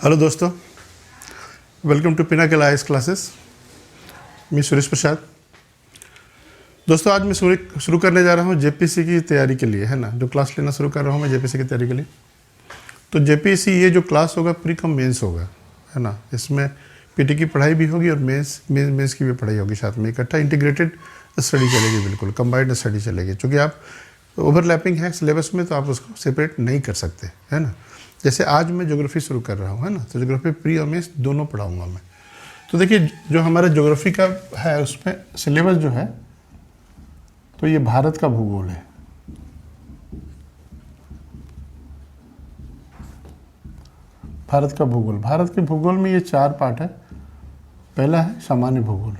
Hello दोस्तों, welcome to Pinnacle IAS classes. मैं सुरेश प्रसाद। दोस्तों, आज मैं शुरू करने जा रहा हूँ जेपीसी की तैयारी के लिए, है ना। जो क्लास लेना शुरू कर रहा हूँ मैं जेपीसी की तैयारी के लिए। तो जेपीसी ये जो क्लास होगा प्री कम मेंस होगा, है ना। इसमें पीटी की पढ़ाई भी होगी और मेंस की भी पढ़ाई होगी साथ में। इकट्ठा इंटीग्रेटेड स्टडी चलेगी, बिल्कुल कंबाइंड स्टडी चलेगी। क्योंकि आप ओवरलैपिंग है सिलेबस में, तो आप उसको सेपरेट नहीं कर सकते, है ना। जैसे आज मैं ज्योग्राफी शुरू कर रहा हूँ, है ना, तो ज्योग्राफी प्री और मेंस दोनों पढ़ाऊँगा मैं। तो देखिए, जो हमारा ज्योग्राफी का है उसमें सिलेबस जो है, तो ये भारत का भूगोल है। भारत का भूगोल, भारत के भूगोल में ये 4 पार्ट है। पहला है सामान्य भूगोल,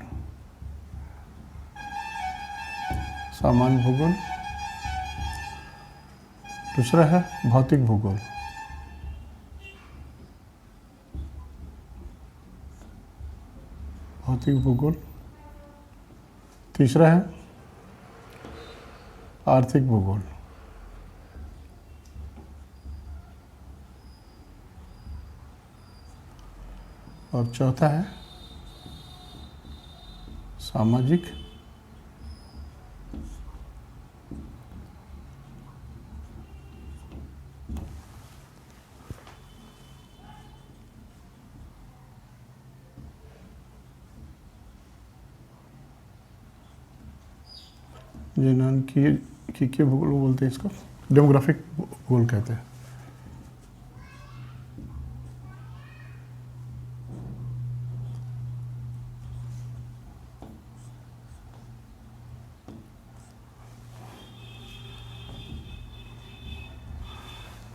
सामान्य भूगोल। दूसरा है भौतिक भूगोल, भौतिक भूगोल। तीसरा है आर्थिक भूगोल। और चौथा है सामाजिक की भूगोल बोलते हैं, इसको डेमोग्राफिक भूगोल कहते हैं।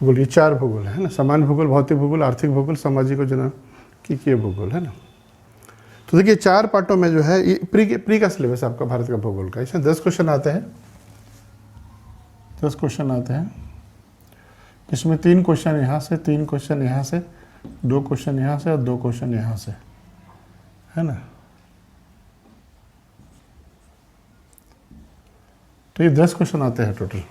भूगोल ये 4 भूगोल है ना, सामान्य भूगोल, भौतिक भूगोल, आर्थिक भूगोल, सामाजिक और जनसांख्यिकीय भूगोल, है ना। तो देखिए 4 पार्टों में जो है ये प्री का सिलेबस आपका भारत का भूगोल का। इसमें 10 क्वेश्चन आते हैं, 10 क्वेश्चन आते हैं। इसमें 3 क्वेश्चन यहाँ से, 3 क्वेश्चन यहाँ से, 2 क्वेश्चन यहाँ से और 2 क्वेश्चन यहाँ से, है ना। तो ये 10 क्वेश्चन आते हैं टोटल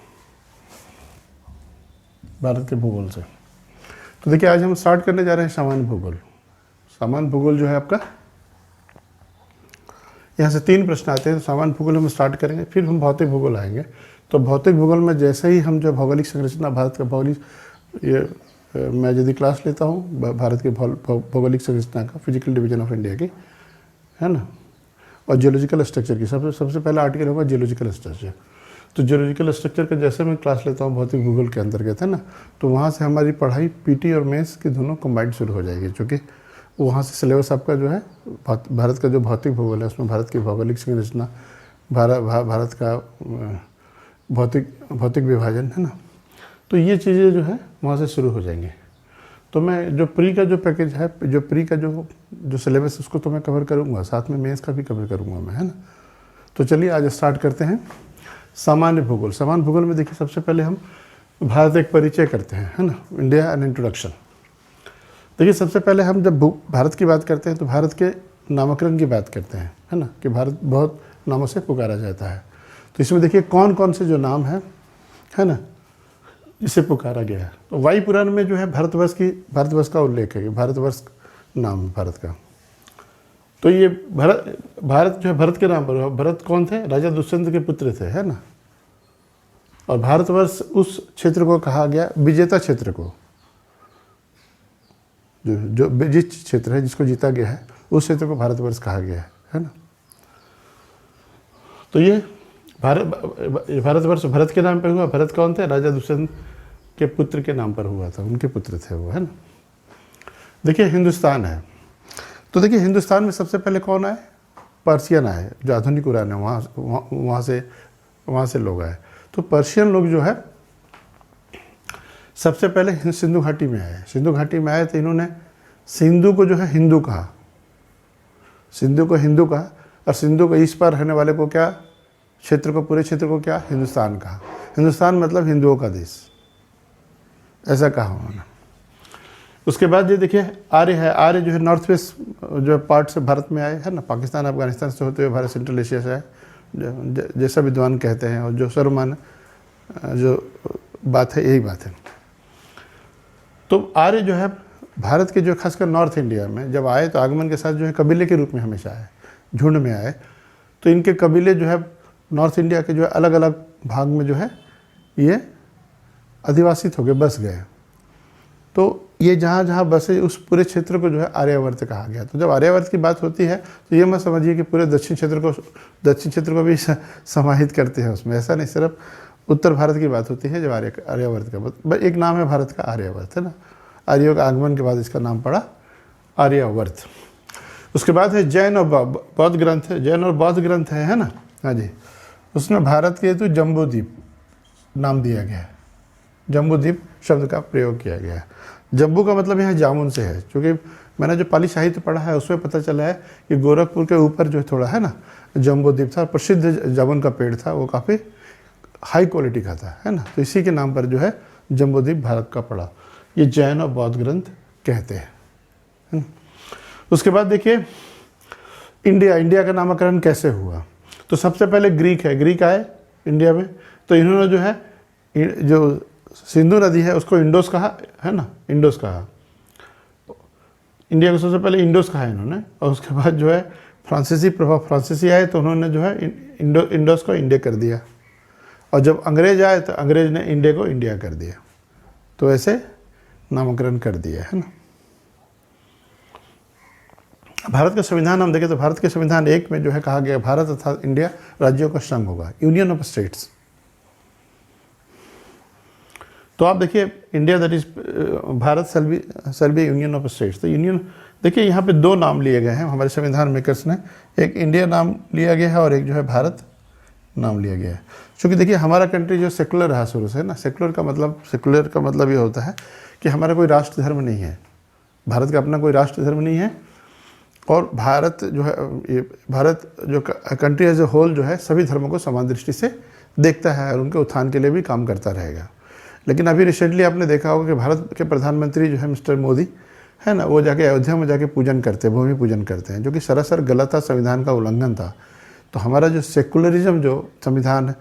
भारत के भूगोल से। तो देखिए, आज हम स्टार्ट करने जा रहे हैं सामान्य भूगोल। सामान्य भूगोल जो है आपका, यहाँ से 3 प्रश्न आते हैं। तो सामान्य भूगोल हम स्टार्ट करेंगे, फिर हम भौतिक भूगोल आएंगे। तो भौतिक भूगोल में जैसे ही हम जो भौगोलिक संरचना भारत का भौगोलिक, ये मैं यदि क्लास लेता हूँ भारत के भौगोलिक संरचना का, फिजिकल डिवीजन ऑफ इंडिया की, है ना, और जियोलॉजिकल स्ट्रक्चर की, सबसे पहला आर्टिकल होगा जियोलॉजिकल स्ट्रक्चर। तो जियोलॉजिकल स्ट्रक्चर का जैसे मैं क्लास लेता हूँ भौतिक भूगोल के अंतर्गत, है ना, तो वहाँ से हमारी पढ़ाई पीटी और मेंस की दोनों कंबाइंड शुरू हो जाएगी। क्योंकि वहाँ से सिलेबस आपका जो है भारत का जो भौतिक भूगोल है उसमें भारत की भौगोलिक संरचना, भारत का भौतिक विभाजन, है ना, तो ये चीज़ें जो है वहाँ से शुरू हो जाएंगी। तो मैं जो प्री का जो पैकेज है, जो प्री का जो सिलेबस, उसको तो मैं कवर करूँगा, साथ में मेंस का भी कवर करूँगा मैं, है ना। तो चलिए आज स्टार्ट करते हैं सामान्य भूगोल। सामान्य भूगोल में देखिए, सबसे पहले हम भारत एक परिचय करते हैं, है ना, इंडिया एन इंट्रोडक्शन। देखिए, सबसे पहले हम जब भारत की बात करते हैं तो भारत के नामकरण की बात करते हैं, है ना, कि भारत बहुत नामों से पुकारा जाता है। तो इसमें देखिए कौन कौन से जो नाम है ना, इसे पुकारा गया है। तो वायु पुराण में जो है भारतवर्ष का उल्लेख है कि भारतवर्ष नाम भारत का। तो ये भारत जो है भरत के नाम पर, भरत कौन थे? राजा दुष्यंत के पुत्र थे, है ना। और भारतवर्ष उस क्षेत्र को कहा गया, विजेता क्षेत्र को, जो जिस क्षेत्र है जिसको जीता गया है उस क्षेत्र को भारतवर्ष कहा गया है ना। तो ये भारतवर्ष भरत के नाम पर हुआ। भरत कौन थे? राजा दुष्यंत के पुत्र के नाम पर हुआ था, उनके पुत्र थे वो, है ना। देखिए हिंदुस्तान है, तो देखिए हिंदुस्तान में सबसे पहले कौन आए? पर्शियन आए, जो आधुनिक ईरान है वहाँ से लोग आए। तो पर्शियन लोग जो है सबसे पहले सिंधु घाटी में आए। सिंधु घाटी में आए तो इन्होंने सिंधु को जो है हिंदू कहा, सिंधु को हिंदू कहा, और सिंधु को इस पर रहने वाले को क्या, क्षेत्र को, पूरे क्षेत्र को क्या, हिंदुस्तान कहा। हिंदुस्तान मतलब हिंदुओं का देश, ऐसा कहा उन्होंने। उसके बाद ये देखिए आर्य है। आर्य जो है नॉर्थ वेस्ट जो पार्ट से भारत में आए, है ना, पाकिस्तान अफगानिस्तान से होते हुए भारत सेंट्रल एशिया से आए, जैसा विद्वान कहते हैं, और जो सर्वमान्य जो बात है यही बात है। तो आर्य जो है भारत के जो खासकर नॉर्थ इंडिया में जब आए तो आगमन के साथ जो है कबीले के रूप में हमेशा आए, झुंड में आए। तो इनके कबीले जो है नॉर्थ इंडिया के जो है अलग अलग भाग में जो है ये अधिवासित हो गए, बस गए। तो ये जहाँ जहाँ बसे उस पूरे क्षेत्र को जो है आर्यावर्त कहा गया। तो जब आर्यावर्त की बात होती है तो ये मत समझिए कि पूरे दक्षिण क्षेत्र को भी समाहित करते हैं उसमें, ऐसा नहीं, सिर्फ उत्तर भारत की बात होती है जब आर्यावर्त का एक नाम है भारत का आर्यावर्त, है ना। आर्यों का आगमन के बाद इसका नाम पड़ा आर्यावर्त। उसके बाद है जैन और बौद्ध ग्रंथ, जैन और बौद्ध ग्रंथ है ना, हाँ जी। उसमें भारत के तो जम्बूद्वीप नाम दिया गया है, जम्बूद्वीप शब्द का प्रयोग किया गया है। जम्बू का मतलब यहाँ जामुन से है, क्योंकि मैंने जो पाली साहित्य पढ़ा है उसमें पता चला है कि गोरखपुर के ऊपर जो थोड़ा है ना जम्बूद्वीप था, प्रसिद्ध जामुन का पेड़ था, वो काफ़ी हाई क्वालिटी का था, है ना। तो इसी के नाम पर जो है जम्बूद्वीप भारत का पड़ा। ये जैन और बौद्ध ग्रंथ कहते हैं। उसके बाद देखिए इंडिया का नामकरण कैसे हुआ। तो सबसे पहले ग्रीक आए इंडिया में, तो इन्होंने जो है जो सिंधु नदी है उसको इंडोस कहा, है ना, इंडोस कहा। इंडिया को सबसे पहले इंडोस कहा इन्होंने, और उसके बाद जो है फ्रांसीसी आए तो उन्होंने जो है इंडोस को इंडिया कर दिया, और जब अंग्रेज आए तो अंग्रेज ने इंडिया को इंडिया कर दिया। तो ऐसे नामकरण कर दिया, है ना। भारत का संविधान हम देखें तो भारत के संविधान 1 में जो है कहा गया भारत तथा इंडिया राज्यों का संघ होगा, यूनियन ऑफ स्टेट्स। तो आप देखिए India that is Bharat shall be union of states. तो यूनियन देखिए यहाँ पे 2 नाम लिए गए हैं हमारे संविधान मेकर्स ने, एक इंडिया नाम लिया गया है और एक जो है भारत नाम लिया गया है। क्योंकि देखिए हमारा कंट्री जो सेकुलर रहा शुरू से, ना, सेकुलर का मतलब ये होता है कि हमारा कोई राष्ट्र धर्म नहीं है, भारत का अपना कोई राष्ट्र धर्म नहीं है, और भारत जो है ये भारत जो कंट्री एज ए होल जो है सभी धर्मों को समान दृष्टि से देखता है और उनके उत्थान के लिए भी काम करता रहेगा। लेकिन अभी रिसेंटली आपने देखा होगा कि भारत के प्रधानमंत्री जो है मिस्टर मोदी, है ना, वो जाके अयोध्या में जाके पूजन करते हैं, भूमि पूजन करते हैं, जो कि सरासर गलत था, संविधान का उल्लंघन था। तो हमारा जो सेकुलरिज्म जो संविधान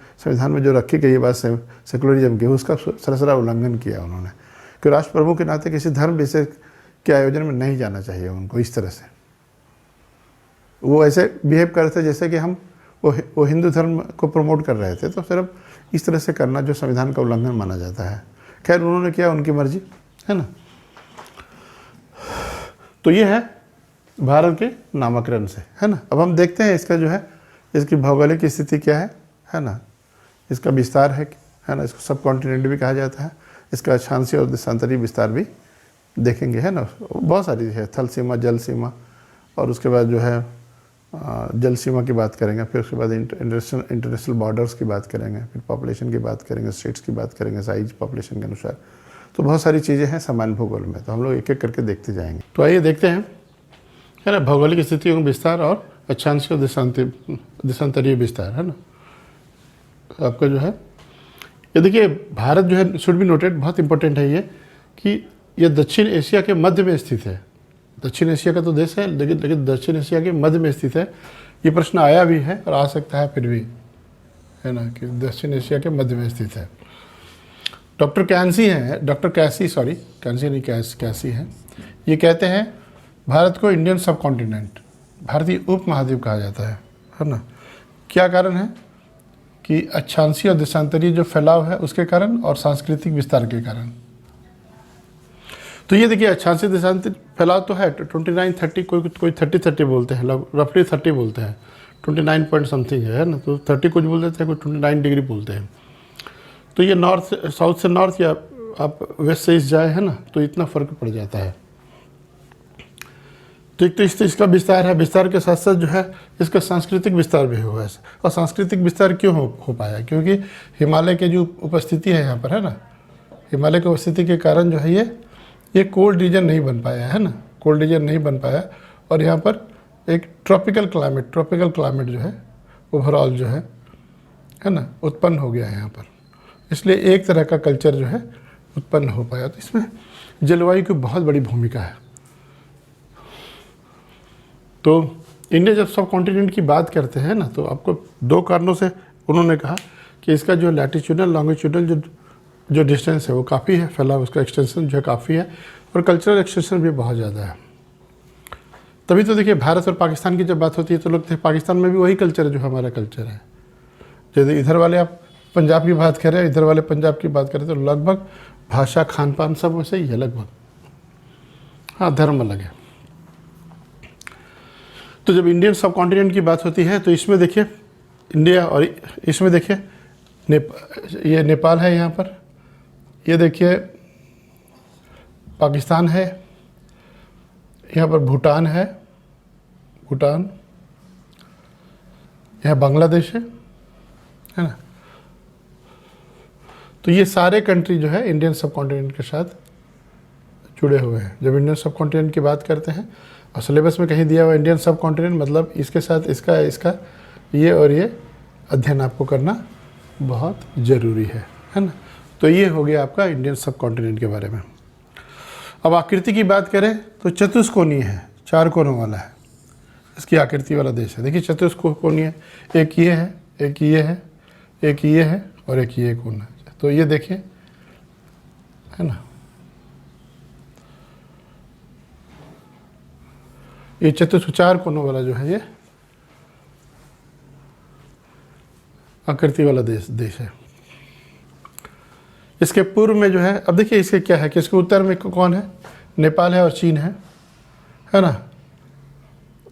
में जो रखी गई बात सेकुलरिज्म की, उसका सरासर उल्लंघन किया उन्होंने, कि राष्ट्र प्रभु के नाते किसी धर्म विशेष के आयोजन में नहीं जाना चाहिए उनको। इस तरह से वो ऐसे बिहेव करते जैसे कि हम वो हिंदू धर्म को प्रमोट कर रहे थे। तो सिर्फ इस तरह से करना जो संविधान का उल्लंघन माना जाता है। खैर उन्होंने किया, उनकी मर्जी, है ना। तो ये है भारत के नामकरण से, है ना। अब हम देखते हैं इसका जो है इसकी भौगोलिक स्थिति क्या है ना, इसका विस्तार है ना, इसको सब कॉन्टिनेंट भी कहा जाता है, इसका अक्षांशीय और देशांतरीय विस्तार भी देखेंगे, है ना। बहुत सारी है, थल सीमा, जल सीमा, और उसके बाद जो है जल सीमा की बात करेंगे, फिर उसके बाद इंटरनेशनल बॉर्डर्स की बात करेंगे, फिर पॉपुलेशन की बात करेंगे, स्टेट्स की बात करेंगे साइज पॉपुलेशन के अनुसार। तो बहुत सारी चीज़ें हैं सामान्य भूगोल में, तो हम लोग एक एक करके देखते जाएंगे। तो आइए देखते हैं, है ना, भौगोलिक स्थितियों का विस्तार और अक्षांशीय देशांतरीय विस्तार, है ना। आपका जो है ये देखिए भारत जो है शुड बी नोटेड, बहुत इंपॉर्टेंट है ये, कि ये दक्षिण एशिया के मध्य में स्थित है। दक्षिण एशिया का तो देश है, लेकिन दक्षिण एशिया के मध्य में स्थित है। ये प्रश्न आया भी है और आ सकता है फिर भी, है ना, कि दक्षिण एशिया के मध्य में स्थित है। डॉक्टर कैसी हैं, ये कहते हैं भारत को इंडियन सब कॉन्टिनेंट, भारतीय उप महाद्वीप कहा जाता है ना। क्या कारण है कि अक्षांशीय और देशांतरीय जो फैलाव है उसके कारण और सांस्कृतिक विस्तार के कारण। तो ये देखिए अक्षांशीय देशांतरीय फैलाव तो है 29-30, कोई 30 बोलते हैं, रफली 30 बोलते हैं, 29 पॉइंट समथिंग है ना। तो 30 कुछ बोल देते हैं, कोई 29 डिग्री बोलते हैं। तो ये साउथ से नॉर्थ या आप वेस्ट से ईस्ट जाए, है ना, तो इतना फ़र्क पड़ जाता है। तो एक तो इसका विस्तार है, विस्तार के साथ साथ जो है इसका सांस्कृतिक विस्तार भी हुआ है। और सांस्कृतिक विस्तार क्यों हो पाया, क्योंकि हिमालय के जो उपस्थिति है यहाँ पर, है ना, हिमालय की उपस्थिति के कारण जो है ये कोल्ड रीजन नहीं बन पाया, है ना, कोल्ड रीजन नहीं बन पाया। और यहाँ पर एक ट्रॉपिकल क्लाइमेट जो है ओवरऑल जो है ना, उत्पन्न हो गया है यहाँ पर। इसलिए एक तरह का कल्चर जो है उत्पन्न हो पाया। तो इसमें जलवायु की बहुत बड़ी भूमिका है। तो इंडिया जब सब कॉन्टिनेंट की बात करते हैं ना, तो आपको 2 कारणों से उन्होंने कहा कि इसका जो लैटिट्यूडल लॉन्गिट्यूडल जो डिस्टेंस है वो काफ़ी है, फैला उसका एक्सटेंशन जो है काफ़ी है, और कल्चरल एक्सटेंशन भी बहुत ज़्यादा है। तभी तो देखिए भारत और पाकिस्तान की जब बात होती है तो लोग पाकिस्तान में भी वही कल्चर है जो हमारा कल्चर है। यदि इधर वाले आप पंजाब की बात करें, इधर वाले पंजाब की बात करें, तो लगभग भाषा, खान पान सब वैसे ही है लगभग। हाँ, धर्म अलग है। तो जब इंडियन सब कॉन्टिनेंट की बात होती है तो इसमें देखिए इंडिया, और इसमें देखिए ये नेपाल है, यहाँ पर ये देखिए पाकिस्तान है, यहाँ पर भूटान है, भूटान, यहाँ बांग्लादेश है ना। तो ये सारे कंट्री जो है इंडियन सब कॉन्टिनेंट के साथ जुड़े हुए हैं। जब इंडियन सब कॉन्टिनेंट की बात करते हैं और सिलेबस में कहीं दिया हुआ इंडियन सब कॉन्टिनेंट, मतलब इसके साथ इसका ये और ये अध्ययन आपको करना बहुत ज़रूरी है ना। तो ये हो गया आपका इंडियन सब कॉन्टिनेंट के बारे में। अब आकृति की बात करें तो चतुष्कोणीय है, 4 कोनों वाला है, इसकी आकृति वाला देश है। देखिए चतुष्कोणीय, एक ये है, एक ये है, एक ये है और एक ये कोण है। तो ये देखिए है ना, ये 4 कोनों वाला जो है ये आकृति वाला देश है। इसके पूर्व में जो है, अब देखिए इसके क्या है कि इसके उत्तर में कौन है, नेपाल है और चीन है ना,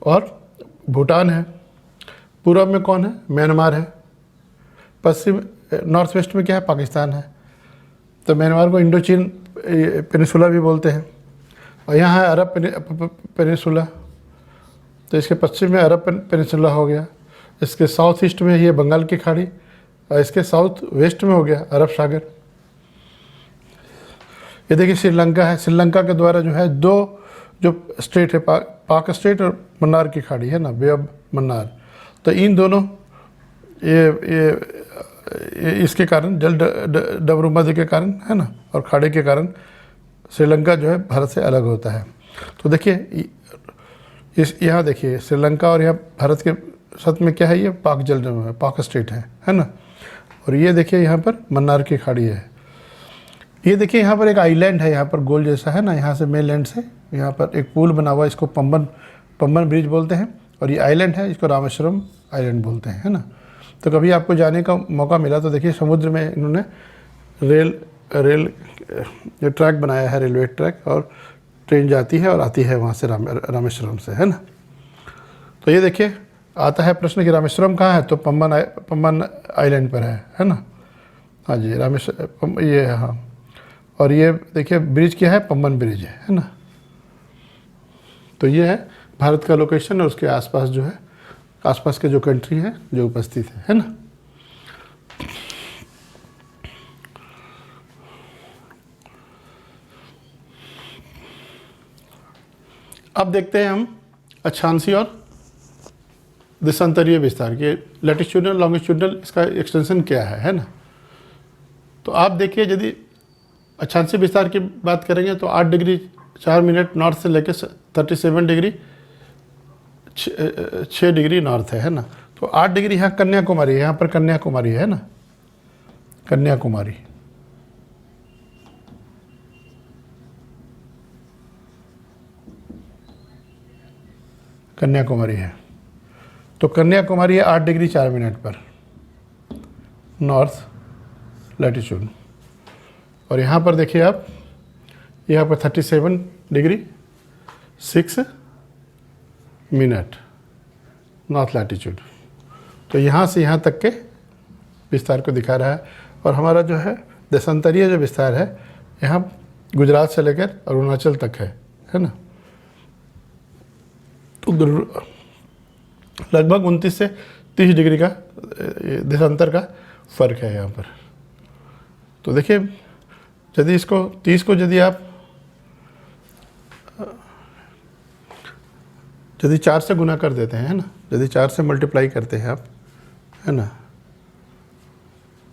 और भूटान है। पूर्व में कौन है, म्यांमार है। पश्चिम नॉर्थ वेस्ट में क्या है, पाकिस्तान है। तो म्यांमार को इंडो चीन पेनिसुला भी बोलते हैं। और यहाँ है अरब पेनिसुला, तो इसके पश्चिम में अरब पेनिसुला हो गया। इसके साउथ ईस्ट में ये बंगाल की खाड़ी, और इसके साउथ वेस्ट में हो गया अरब सागर। ये देखिए श्रीलंका है, श्रीलंका के द्वारा जो है 2 जो स्टेट है, पाक स्टेट और मन्नार की खाड़ी है ना, बे ऑफ मन्नार। तो इन दोनों ये इसके कारण जल डमरूमध्य के कारण है ना, और खाड़ी के कारण श्रीलंका जो है भारत से अलग होता है। तो देखिए इस यहाँ देखिए श्रीलंका और यहाँ भारत के साथ में क्या है, ये पाक जल है, पाक स्टेट है ना। और ये देखिए यहाँ पर मन्नार की खाड़ी है। ये देखिए यहाँ पर एक आइलैंड है, यहाँ पर गोल जैसा है ना, यहाँ से मेन लैंड से यहाँ पर एक पुल बना हुआ है, इसको पंबन ब्रिज बोलते हैं। और ये आइलैंड है, इसको रामेश्वरम आइलैंड बोलते हैं, है ना। तो कभी आपको जाने का मौका मिला तो देखिए समुद्र में इन्होंने रेल ये ट्रैक बनाया है, रेलवे ट्रैक, और ट्रेन जाती है और आती है वहाँ से रामेश्वरम से, है ना। तो ये देखिए आता है प्रश्न कि रामेश्वरम कहाँ है, तो पंबन आइलैंड पर है ना। हाँ जी, रामेश्वरम ये है, हाँ। और ये देखिए ब्रिज क्या है, पंबन ब्रिज है ना। तो ये है भारत का लोकेशन और उसके आसपास जो है, आसपास के जो कंट्री है जो उपस्थित है ना। अब देखते हैं हम अक्षांशीय और देशांतरीय विस्तार के लैटिट्यूडनल लॉन्गिट्यूडनल इसका एक्सटेंशन क्या है ना। तो आप देखिए यदि अक्षांशीय विस्तार की बात करेंगे तो 8 डिग्री 4 मिनट नॉर्थ से लेकर 37 डिग्री 6 डिग्री नॉर्थ है ना। तो 8 डिग्री यहाँ कन्याकुमारी है, यहाँ पर कन्याकुमारी है ना, कन्याकुमारी। कन्याकुमारी है, तो कन्याकुमारी है 8 डिग्री 4 मिनट पर नॉर्थ लैटिट्यूड। और यहाँ पर देखिए आप, यहाँ पर 37 डिग्री 6 मिनट नॉर्थ लैटिट्यूड। तो यहाँ से यहाँ तक के विस्तार को दिखा रहा है। और हमारा जो है देशांतरीय जो विस्तार है, यहाँ गुजरात से लेकर अरुणाचल तक है ना। तो लगभग 29 से 30 डिग्री का देशांतर का फर्क है यहाँ पर। तो देखिए यदि इसको 30 को यदि आप 4 से गुना कर देते हैं, है ना, यदि 4 से मल्टीप्लाई करते हैं आप, है ना,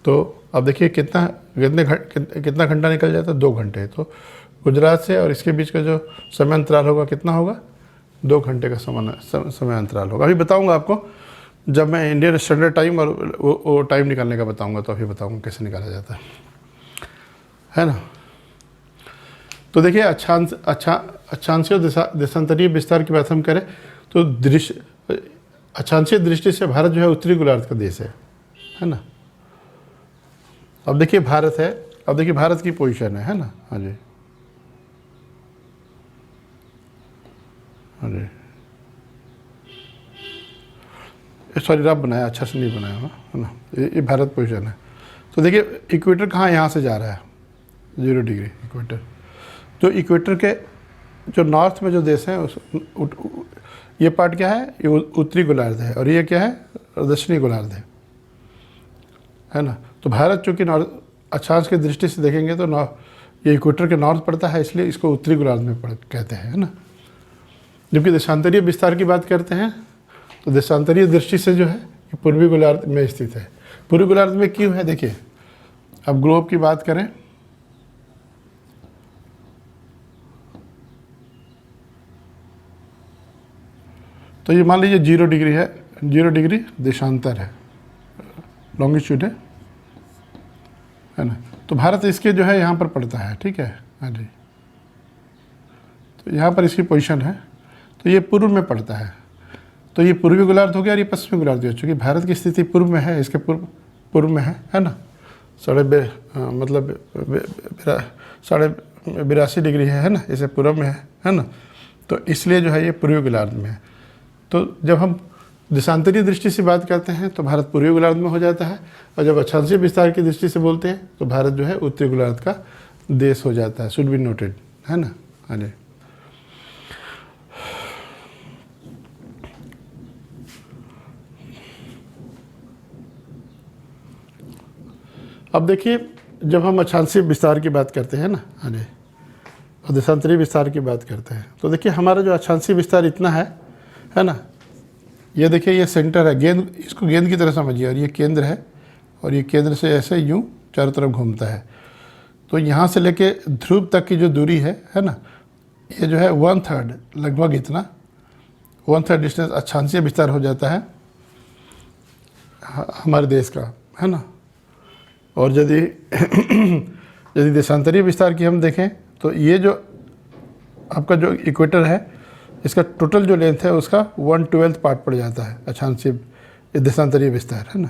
तो अब देखिए कितना घंटा निकल जाता है, 2 घंटे। तो गुजरात से और इसके बीच का जो समय अंतराल होगा कितना होगा, 2 घंटे का समय अंतराल होगा। अभी बताऊंगा आपको जब मैं इंडियन स्टैंडर्ड टाइम और वो टाइम निकालने का बताऊंगा, तो अभी बताऊंगा कैसे निकाला जाता है ना। तो देखिए अक्षांशीय देशांतरीय विस्तार की बात हम करें तो अक्षांशीय दृष्टि से भारत जो है उत्तरी गोलार्ध का देश है ना। अब देखिए भारत है, अब देखिए भारत की पोजीशन है ना। हाँ जी, हाँ जी, सॉरी रब बनाया, अच्छा से नहीं बनाया हुआ है ना। ये भारत पोजीशन है। तो देखिए इक्वेटर कहाँ यहाँ से जा रहा है 0 डिग्री इक्वेटर। जो इक्वेटर के जो नॉर्थ में जो देश हैं ये पार्ट क्या है, ये उत्तरी गोलार्ध है और ये क्या है, दक्षिणी गोलार्ध है ना। तो भारत चूँकि अक्षांश की दृष्टि से देखेंगे तो ये इक्वेटर के नॉर्थ पड़ता है, इसलिए इसको उत्तरी गोलार्ध में कहते हैं, है ना। जबकि देशांतरीय विस्तार की बात करते हैं तो देशांतरीय दृष्टि से जो है ये पूर्वी गोलार्ध में स्थित है। पूर्वी गोलार्ध में क्यों है, देखिए अब ग्लोब की बात करें तो ये मान लीजिए 0 डिग्री है, 0 डिग्री देशांतर है, लॉन्गिट्यूड है ना। तो भारत इसके जो है यहाँ पर पड़ता है, ठीक है। हाँ जी, तो यहाँ पर इसकी पोजीशन है, तो ये पूर्व में पड़ता है। तो ये पूर्वी गोलार्ध हो गया और ये पश्चिमी गोलार्ध हो गया। चूँकि भारत की स्थिति पूर्व में है, इसके पूर्व में है ना। 82.82 डिग्री है ना, इसे पूर्व में है ना। तो इसलिए जो है ये पूर्वी गोलार्ध में है। तो जब हम देशांतरीय दृष्टि से बात करते हैं तो भारत पूर्वी गोलार्ध में हो जाता है, और जब अक्षांशीय विस्तार की दृष्टि से बोलते हैं तो भारत जो है उत्तरी गोलार्ध का देश हो जाता है। शुड बी नोटेड, है ना। हाँ जी, अब देखिए जब हम अक्षांशीय विस्तार की बात करते हैं ना, हाँ जी, और देशांतरीय विस्तार की बात करते हैं तो देखिए हमारा जो अक्षांशीय विस्तार इतना है ना। ये देखिए ये सेंटर है, गेंद, इसको गेंद की तरह समझिए, और ये केंद्र है और ये केंद्र से ऐसे यूं चारों तरफ घूमता है। तो यहाँ से लेके ध्रुव तक की जो दूरी है ना, ये जो है 1/3 लगभग इतना 1/3 डिस्टेंस अक्षांशीय विस्तार हो जाता है हमारे देश का, है ना। और यदि देशांतरीय विस्तार की हम देखें तो ये जो आपका जो इक्वेटर है इसका टोटल जो लेंथ है उसका 1/12 पार्ट पड़ जाता है अक्षांशीय देशांतरीय विस्तार, है ना।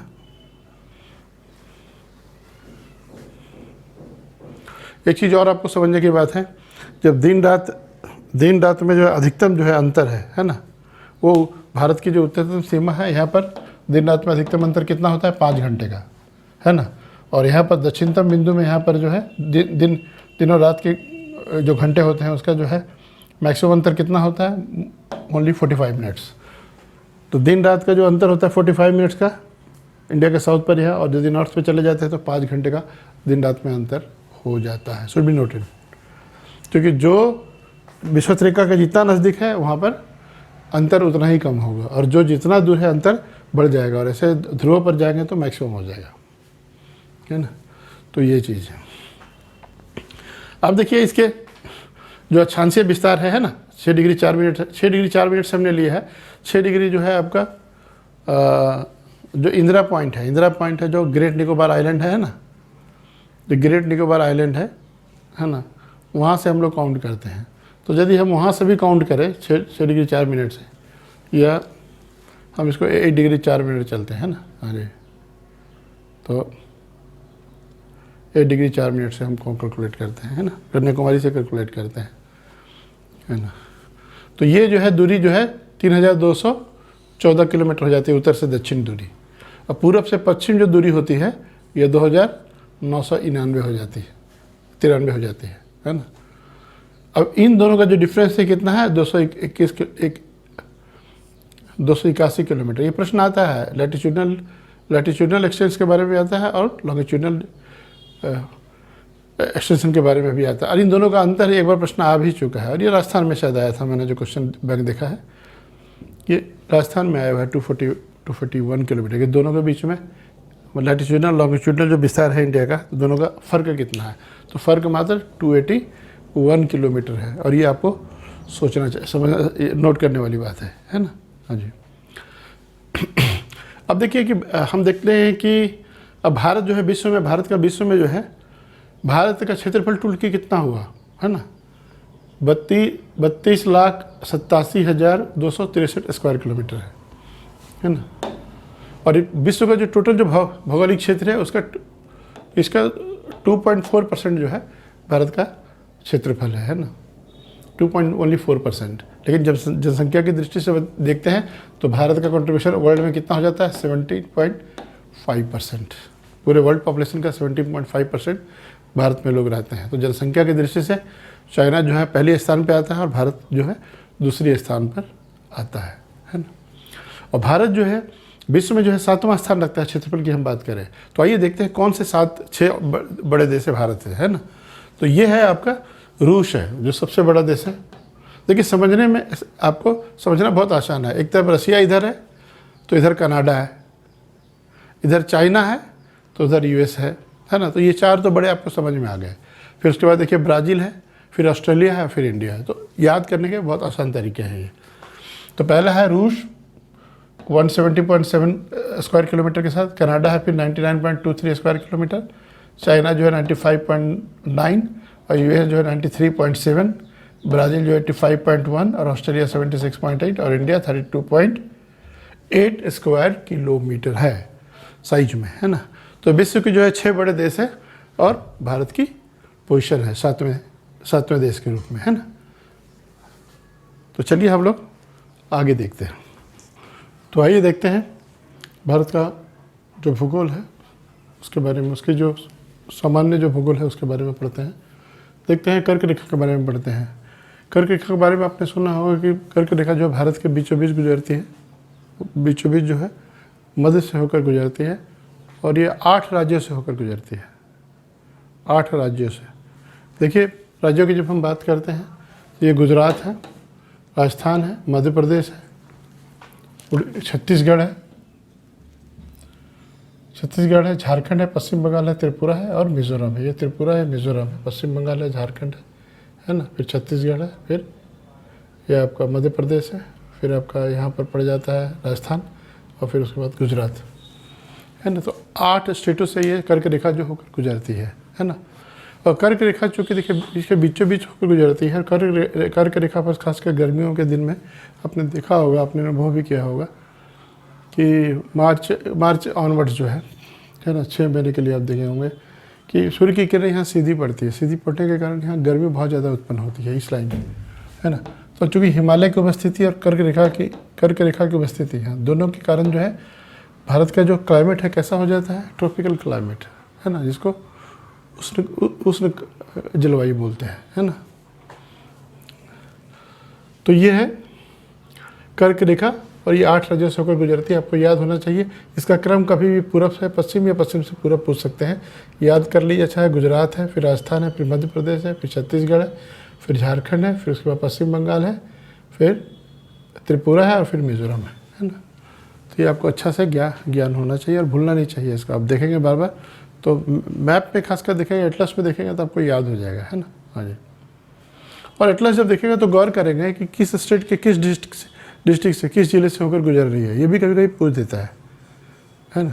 एक चीज़ और आपको समझने की बात है, जब दिन रात में जो है अधिकतम जो है अंतर है ना, वो भारत की जो उत्तरतम सीमा है यहाँ पर दिन रात में अधिकतम अंतर कितना होता है, 5 घंटे का, है ना। और यहाँ पर दक्षिणतम बिंदु में यहाँ पर जो है दिनों रात के जो घंटे होते हैं उसका जो है मैक्सिमम अंतर कितना होता है, ओनली 45 मिनट्स। तो दिन रात का जो अंतर होता है 45 मिनट्स का इंडिया के साउथ पर है, और यदि नॉर्थ पे चले जाते हैं तो 5 घंटे का दिन रात में अंतर हो जाता है। शुड बी नोटेड, क्योंकि जो विषुवत रेखा के जितना नज़दीक है वहाँ पर अंतर उतना ही कम होगा, और जो जितना दूर है अंतर बढ़ जाएगा, और ऐसे ध्रुव पर जाएंगे तो मैक्सिमम हो जाएगा, है ना। तो ये चीज़ है। अब देखिए इसके जो अक्षांशीय विस्तार है ना, 6 डिग्री 4 मिनट है। 6 डिग्री 4 मिनट से हमने लिया है। 6 डिग्री जो है आपका जो इंदिरा पॉइंट है जो ग्रेट निकोबार आइलैंड है ना, जो ग्रेट निकोबार आइलैंड है ना, वहाँ से हम लोग काउंट करते हैं। तो यदि हम वहाँ से भी काउंट करें 6 डिग्री 4 मिनट से, या हम इसको 8 डिग्री 4 मिनट चलते हैं ना, हाँ जी, तो 8 डिग्री 4 मिनट से हम कैलकुलेट करते हैं, है ना, कन्याकुमारी से कैलकुलेट करते हैं, है ना। तो ये जो है दूरी जो है 3214 किलोमीटर हो जाती है उत्तर से दक्षिण दूरी, और पूरब से पश्चिम जो दूरी होती है ये 2999 हो जाती है, 93 हो जाती है ना। अब इन दोनों का जो डिफरेंस है कितना है, 281 किलोमीटर। ये प्रश्न आता है लैटिट्यूडनल एक्सटेंस के बारे में आता है और लॉन्गिट्यूडनल एक्सटेंशन के बारे में भी आता है, और इन दोनों का अंतर एक बार प्रश्न आ भी चुका है, और ये राजस्थान में शायद आया था, मैंने जो क्वेश्चन बैंक देखा है ये राजस्थान में आया हुआ है। 241 किलोमीटर के दोनों के बीच में लैटिट्यूडनल लॉन्गिट्यूडनल जो विस्तार है इंडिया का, तो दोनों का फ़र्क कितना है, तो फ़र्क मात्र 281 किलोमीटर है, और ये आपको सोचना चाहिए, समझना, नोट करने वाली बात है ना। हाँ जी। अब देखिए कि हम देखते हैं कि अब भारत का विश्व में जो है भारत का क्षेत्रफल टूल की कितना हुआ, है ना। 32,87,263 स्क्वायर किलोमीटर है ना। और विश्व का जो टोटल जो भौगोलिक क्षेत्र है उसका इसका 2.4% जो है भारत का क्षेत्रफल है ना, 2.4%। लेकिन जब जनसंख्या की दृष्टि से देखते हैं तो भारत का कंट्रीब्यूशन वर्ल्ड में कितना हो जाता है, 17.5%। पूरे वर्ल्ड पॉपुलेशन का 17.5% भारत में लोग रहते हैं। तो जनसंख्या की दृष्टि से चाइना जो है पहले स्थान पे आता है और भारत जो है दूसरे स्थान पर आता है ना। और भारत जो है विश्व में जो है 7वां स्थान रखता है क्षेत्रफल की हम बात करें। तो आइए देखते हैं कौन से 6 बड़े देश है भारत से, है ना। तो ये है आपका रूस है जो सबसे बड़ा देश है। देखिए समझने में आपको समझना बहुत आसान है। एक तरफ रसिया इधर है तो इधर कनाडा है, इधर चाइना है तो उधर यूएस है ना। तो ये 4 तो बड़े आपको समझ में आ गए। फिर उसके बाद देखिए ब्राज़ील है, फिर ऑस्ट्रेलिया है, फिर इंडिया है। तो याद करने के बहुत आसान तरीके हैं ये। तो पहला है रूस 170.7 स्क्वायर किलोमीटर के साथ, कनाडा है फिर 99.23 स्क्वायर किलोमीटर, चाइना जो है 95.9 और यूएस जो है 93.7, ब्राज़ील जो है 85.1 और ऑस्ट्रेलिया 76.8 और इंडिया 32.8 स्क्वायर किलोमीटर है साइज में, है ना। तो विश्व के जो है 6 बड़े देश है और भारत की पोजीशन है 7वें देश के रूप में, है ना। तो चलिए हम लोग आगे देखते हैं। तो आइए देखते हैं भारत का जो भूगोल है उसके बारे में, उसके जो सामान्य जो भूगोल है उसके बारे में पढ़ते हैं। देखते हैं कर्क रेखा के बारे में पढ़ते हैं। कर्क रेखा के बारे में आपने सुना होगा कि कर्क रेखा जो भारत के बीचों बीच गुजरती है, बीचों बीच जो है मध्य से होकर गुजरती है और ये 8 राज्यों से होकर गुजरती है, 8 राज्यों से। देखिए राज्यों की जब हम बात करते हैं ये गुजरात है, राजस्थान है, मध्य प्रदेश है, छत्तीसगढ़ है, झारखंड है, पश्चिम बंगाल है, त्रिपुरा है और मिजोरम है। ये त्रिपुरा है, मिजोरम है, पश्चिम बंगाल है, झारखंड है ना, फिर छत्तीसगढ़ है, फिर ये आपका मध्य प्रदेश है, फिर आपका यहाँ पर पड़ जाता है राजस्थान और फिर उसके बाद गुजरात, है ना। तो 8 स्टेटों से ये कर्क रेखा जो होकर गुजरती है ना। और कर्क रेखा चूँकि देखिए इसके बीचों बीच होकर गुजरती है, कर्क रेखा पर खासकर गर्मियों के दिन में आपने देखा होगा, आपने अनुभव भी किया होगा कि मार्च ऑनवर्ड्स जो है ना, 6 महीने के लिए आप देखे होंगे कि सूर्य की किरण यहाँ सीधी पड़ती है। सीधी पड़ने के कारण यहाँ गर्मी बहुत ज़्यादा उत्पन्न होती है इस लाइन में, है ना। तो चूँकि हिमालय की उपस्थिति और कर्क रेखा की उपस्थिति है, दोनों के कारण जो है भारत का जो क्लाइमेट है कैसा हो जाता है, ट्रॉपिकल क्लाइमेट, है ना, जिसको उष्ण जलवायु बोलते हैं, है ना। तो ये है कर्क रेखा और ये 8 राज्यों से होकर गुजरती है। आपको याद होना चाहिए इसका क्रम कभी भी पूरब से पश्चिम या पश्चिम से पूरब पूछ सकते हैं, याद कर लीजिए। अच्छा है, गुजरात है, फिर राजस्थान है, फिर मध्य प्रदेश है, फिर छत्तीसगढ़ है, फिर झारखंड है, फिर उसके बाद पश्चिम बंगाल है, फिर त्रिपुरा है और फिर मिजोरम है ना। तो ये आपको अच्छा से ज्ञान होना चाहिए और भूलना नहीं चाहिए इसको। आप देखेंगे बार बार तो मैप में खासकर देखेंगे, एटलस में देखेंगे तो आपको याद हो जाएगा, है ना। हाँ जी। और एटलस जब देखेंगे तो गौर करेंगे कि किस स्टेट के किस डिस्ट्रिक्ट से किस जिले से होकर गुजर रही है, ये भी कभी कभी पूछ देता है ना।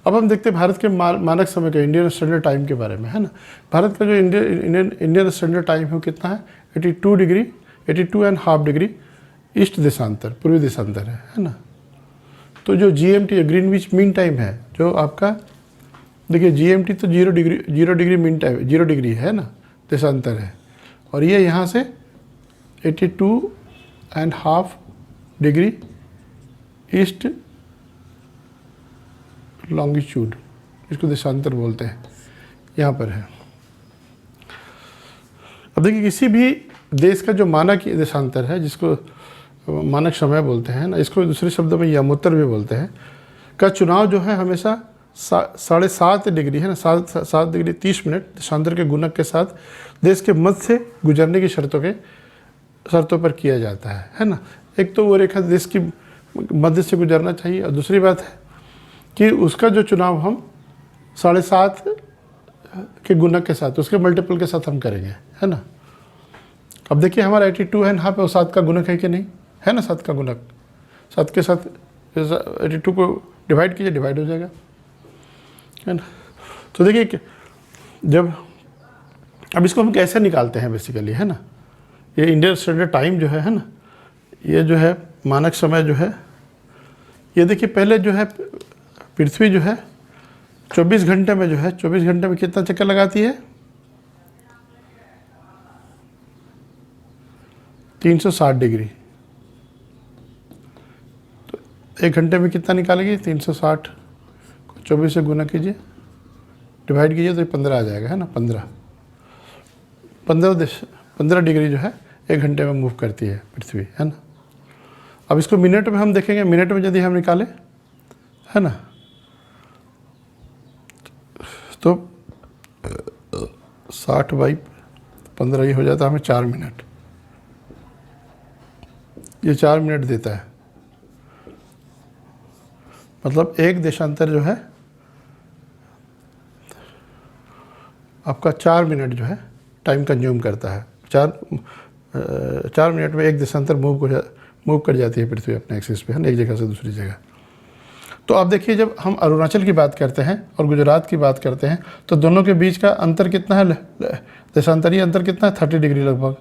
अब हम देखते हैं भारत के मानक समय के इंडियन स्टैंडर्ड टाइम के बारे में, है ना। भारत का जो इंडियन स्टैंडर्ड टाइम है वो कितना है, 82.5 डिग्री ईस्ट देशांतर, पूर्वी देशांतर है ना। तो जो GMT ग्रीनविच मीन टाइम है जो आपका, देखिए GMT तो 0 डिग्री मीन टाइम, 0 डिग्री है ना, देशांतर है। और ये यहाँ से 82.5 डिग्री ईस्ट लॉन्गिट्यूड, इसको देशांतर बोलते हैं, यहाँ पर है। अब देखिए किसी भी देश का जो मानक देशांतर है, जिसको मानक समय बोलते हैं ना, इसको दूसरे शब्दों में यमोत्तर भी बोलते हैं, का चुनाव जो है हमेशा 7.5 डिग्री है ना, 7 डिग्री 30 मिनट देशांतर के गुणक के साथ देश के मध्य से गुजरने की शर्तों पर किया जाता है ना। एक तो वो रेखा देश की मध्य से गुजरना चाहिए और दूसरी बात है कि उसका जो चुनाव हम 7.5 के गुणक के साथ, उसके मल्टीपल के साथ हम करेंगे, है ना। अब देखिए हमारा 82.5 पे 7 का गुणक है कि नहीं, है ना। 7 का गुणक, 7 के साथ 82 को डिवाइड कीजिए, डिवाइड हो जाएगा, है ना। तो देखिए जब अब इसको हम कैसे निकालते हैं बेसिकली, है ना। ये इंडियन स्टैंडर्ड टाइम जो है ना, ये जो है मानक समय जो है, ये देखिए पहले जो है पृथ्वी जो है 24 घंटे में जो है 24 घंटे में कितना चक्कर लगाती है, 360 डिग्री। तो 1 घंटे में कितना निकालेगी, 360 को 24 से गुना कीजिए, डिवाइड कीजिए तो 15 आ जाएगा, है ना। 15 डिग्री जो है 1 घंटे में मूव करती है पृथ्वी, है ना। अब इसको मिनट में हम देखेंगे, मिनट में यदि हम निकालें, है ना, तो 60/15 ये हो जाता है हमें 4 मिनट। ये 4 मिनट देता है, मतलब एक देशांतर जो है आपका 4 मिनट जो है टाइम कंज्यूम करता है। 4 मिनट में एक देशांतर मूव कर जाती है पृथ्वी अपने एक्सिस पे, है ना, एक जगह से दूसरी जगह। तो आप देखिए जब हम अरुणाचल की बात करते हैं और गुजरात की बात करते हैं तो दोनों के बीच का अंतर कितना है, देशांतरीय अंतर कितना है, 30 डिग्री लगभग।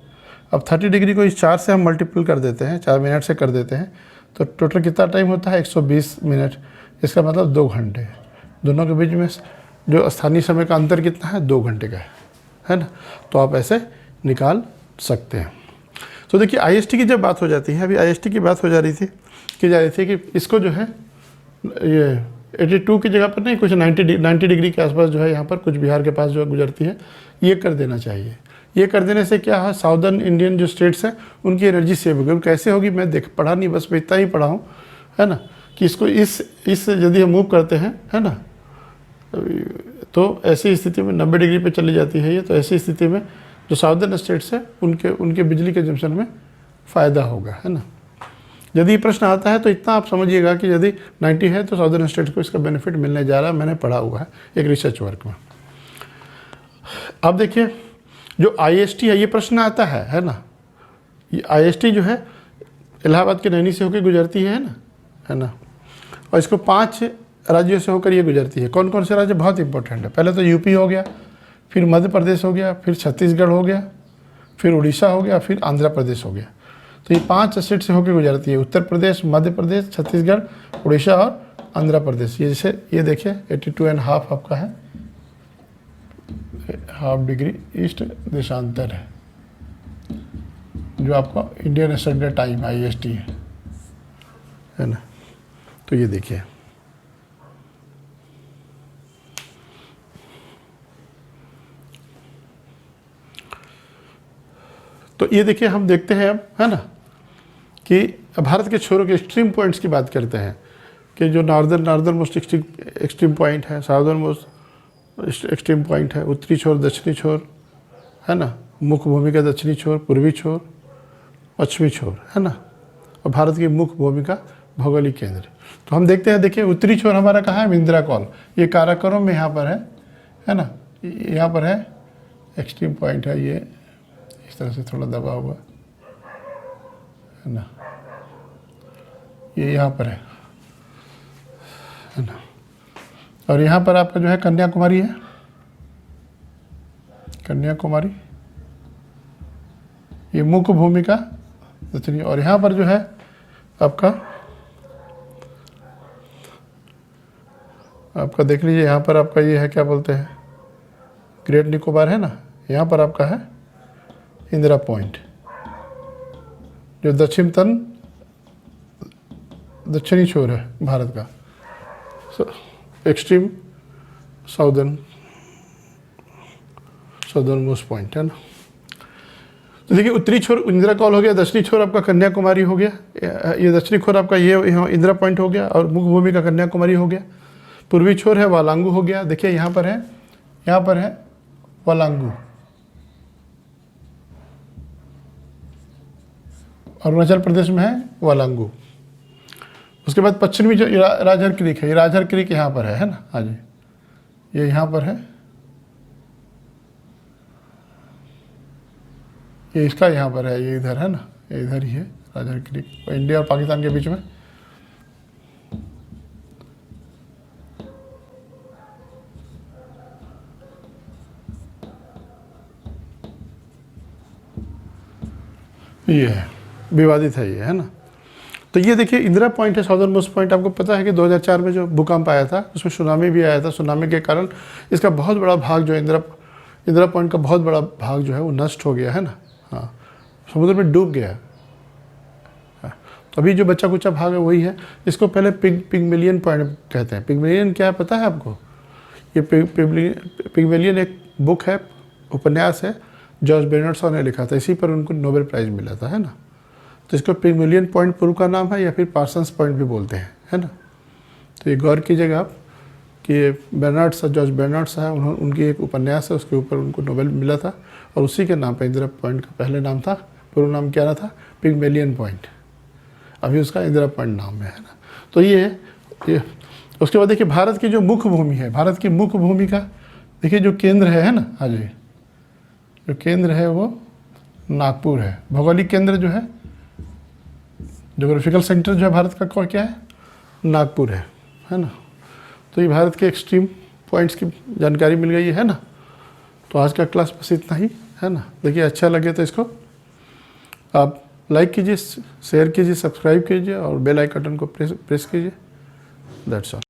अब 30 डिग्री को इस 4 से हम मल्टीपल कर देते हैं, 4 मिनट से कर देते हैं, तो टोटल कितना टाइम होता है, 120 मिनट। इसका मतलब 2 घंटे। दोनों के बीच में जो स्थानीय समय का अंतर कितना है, 2 घंटे का है ना। तो आप ऐसे निकाल सकते हैं। तो देखिए IST की जब बात हो जाती है, अभी IST की बात हो जा रही थी कि इसको जो है ये 82 की जगह पर नहीं, कुछ 90 डिग्री के आसपास जो है यहाँ पर कुछ बिहार के पास जो गुजरती है, ये कर देना चाहिए। ये कर देने से क्या है, साउदर्न इंडियन जो स्टेट्स हैं उनकी एनर्जी सेव होगी। कैसे होगी मैं पढ़ा नहीं, बस मैं इतना ही पढ़ा हूँ, है ना, कि इसको इस यदि हम मूव करते हैं, है ना, तो ऐसी स्थिति में 90 डिग्री पे चली जाती है ये। तो ऐसी स्थिति में जो साउदर्न स्टेट्स है उनके बिजली के कंजम्पशन में फ़ायदा होगा, है ना। यदि प्रश्न आता है तो इतना आप समझिएगा कि यदि 90 है तो साउदर्न स्टेट्स को इसका बेनिफिट मिलने जा रहा है, मैंने पढ़ा हुआ है एक रिसर्च वर्क में। अब देखिए जो IST है, ये प्रश्न आता है ना, ये IST जो है इलाहाबाद के नैनी से होकर गुजरती है ना, और इसको 5 राज्यों से होकर ये गुजरती है। कौन कौन से राज्य, बहुत इंपॉर्टेंट है। पहले तो यूपी हो गया, फिर मध्य प्रदेश हो गया, फिर छत्तीसगढ़ हो गया, फिर उड़ीसा हो गया, फिर आंध्र प्रदेश हो गया। तो ये 5 स्टेट से होकर गुजरती है, उत्तर प्रदेश, मध्य प्रदेश, छत्तीसगढ़, उड़ीसा और आंध्र प्रदेश। ये जैसे ये देखिए 82.5 आपका है, ½ डिग्री ईस्ट देशांतर है जो आपका इंडियन स्टैंडर्ड टाइम IST है ना। तो ये देखिए तो ये देखिए हम देखते हैं अब, है ना, कि भारत के छोरों के एक्सट्रीम पॉइंट्स की बात करते हैं कि जो नॉर्दर्न मोस्ट एक्सट्रीम पॉइंट है, साउदर्न मोस्ट एक्सट्रीम पॉइंट है, उत्तरी छोर, दक्षिणी छोर, है ना, मुख्य भूमि का दक्षिणी छोर, पूर्वी छोर, पश्चिमी छोर, है ना, और भारत की मुख्य भूमि का भौगोलिक केंद्र। तो हम देखते हैं, देखिए उत्तरी छोर हमारा कहाँ है, इंदिरा कॉल, ये काराकोरम में यहाँ पर है ना, यहाँ पर है एक्सट्रीम पॉइंट है, ये इस तरह से थोड़ा दबा हुआ है ना, ये यहाँ पर है ना, और यहाँ पर आपका जो है कन्याकुमारी है, कन्याकुमारी ये मुख्य भूमि का दक्षिणी, और यहाँ पर जो है आपका देख लीजिए, यहाँ पर आपका ये है क्या बोलते हैं, ग्रेट निकोबार है ना, यहाँ पर आपका है इंदिरा पॉइंट जो दक्षिणी छोर है भारत का, एक्सट्रीम साउदर्न मोस्ट पॉइंट है ना। तो देखिए उत्तरी छोर इंदिरा कॉल हो गया, दक्षिणी छोर आपका कन्याकुमारी हो गया, ये दक्षिणी छोर आपका ये इंदिरा पॉइंट हो गया और मुख्य भूमि का कन्याकुमारी हो गया। पूर्वी छोर है वालांगू हो गया, देखिए यहाँ पर है वालांगू, अरुणाचल प्रदेश में है वालांगू। उसके बाद पश्चिमी जो राजहर क्रीक है, ये राजहर क्रीक यहाँ पर है ना, हाँ जी, ये यहाँ पर है, ये इसका यहाँ पर है, ये इधर है ना, ये इधर ही है राजहर क्रीक, इंडिया और पाकिस्तान के बीच में। ये है, विवादित है ये, है ना। तो ये देखिए इंदिरा पॉइंट है, साउदर्न मोस्ट पॉइंट। आपको पता है कि 2004 में जो भूकंप आया था उसमें सुनामी भी आया था। सुनामी के कारण इसका बहुत बड़ा भाग जो है इंदिरा पॉइंट का बहुत बड़ा भाग जो है वो नष्ट हो गया है ना। हाँ, समुद्र में डूब गया। तो अभी जो बचा कुचा भाग है वही है। इसको पहले पिग्मेलियन पॉइंट कहते हैं। पिग्मेलियन क्या है पता है आपको? ये पिग्मेलियन एक बुक है, उपन्यास है, जॉर्ज बेर्नार्ड शॉ ने लिखा था। इसी पर उनको नोबेल प्राइज़ मिला था, है ना। तो इसको पिग्मेलियन पॉइंट पूर्व का नाम है, या फिर पार्सन्स पॉइंट भी बोलते हैं, है ना। तो ये गौर कीजिएगा आप कि जॉर्ज बेर्नार्ड शॉ है, उनकी एक उपन्यास है, उसके ऊपर उनको नोबेल मिला था। और उसी के नाम पर इंदिरा पॉइंट का पहले नाम था, पूर्व नाम क्या था? Pygmalion point. अभी उसका इंदिरा पॉइंट नाम है ना। तो ये उसके बाद देखिए भारत की जो मुख्य भूमि है, भारत की मुख्य भूमि का देखिए जो केंद्र है ना, आज जो केंद्र है वो नागपुर है। भौगोलिक केंद्र जो है, जोग्राफिकल सेंटर जो है भारत का क्या है? नागपुर है ना। तो ये भारत के एक्सट्रीम पॉइंट्स की जानकारी मिल गई है ना। तो आज का क्लास बस इतना ही, है ना। देखिए अच्छा लगे तो इसको आप लाइक कीजिए, शेयर कीजिए, सब्सक्राइब कीजिए और बेल आइकन को प्रेस कीजिए। That's all.